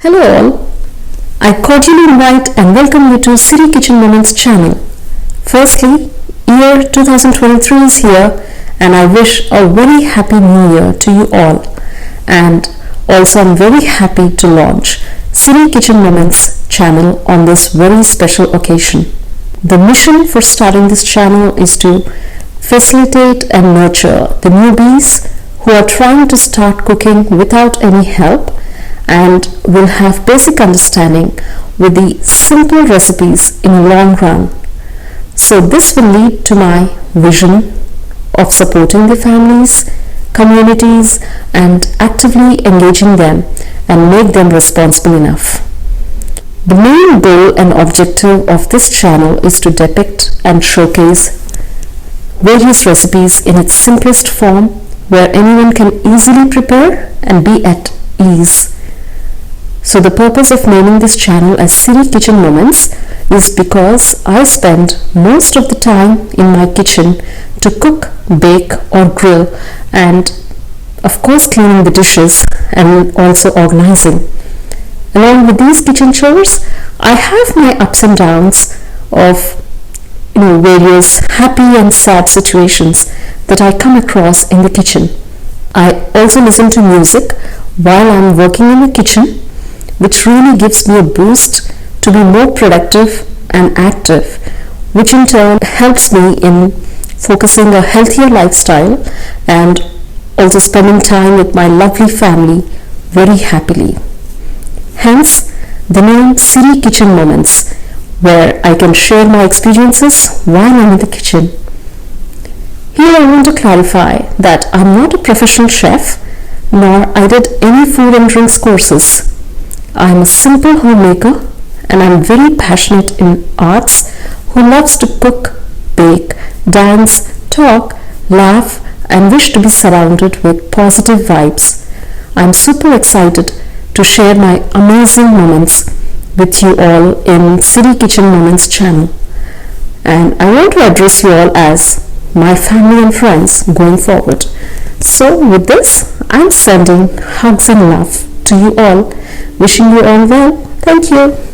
Hello all, I cordially invite and welcome you to Siri Kitchen Moments channel. Firstly, year 2023 is here and I wish a very happy new year to you all. And also I'm very happy to launch Siri Kitchen Moments channel on this very special occasion. The mission for starting this channel is to facilitate and nurture the newbies who are trying to start cooking without any help and will have basic understanding with the simple recipes in a long run. So this will lead to my vision of supporting the families, communities and actively engaging them and make them responsible enough. The main goal and objective of this channel is to depict and showcase various recipes in its simplest form where anyone can easily prepare and be at ease. So the purpose of naming this channel as Siri Kitchen Moments is because I spend most of the time in my kitchen to cook, bake or grill and of course cleaning the dishes and also organizing. Along with these kitchen chores, I have my ups and downs of various happy and sad situations that I come across in the kitchen. I also listen to music while I'm working in the kitchen, which really gives me a boost to be more productive and active, which in turn helps me in focusing a healthier lifestyle and also spending time with my lovely family very happily. Hence, the name Siri Kitchen Moments, where I can share my experiences while I'm in the kitchen. Here I want to clarify that I'm not a professional chef, nor I did any food and drinks courses. I am a simple homemaker and I am very passionate in arts who loves to cook, bake, dance, talk, laugh and wish to be surrounded with positive vibes. I am super excited to share my amazing moments with you all in Siri Kitchen Moments channel. And I want to address you all as my family and friends going forward. So with this, I'm sending hugs and love to you all, wishing you all well. Thank you.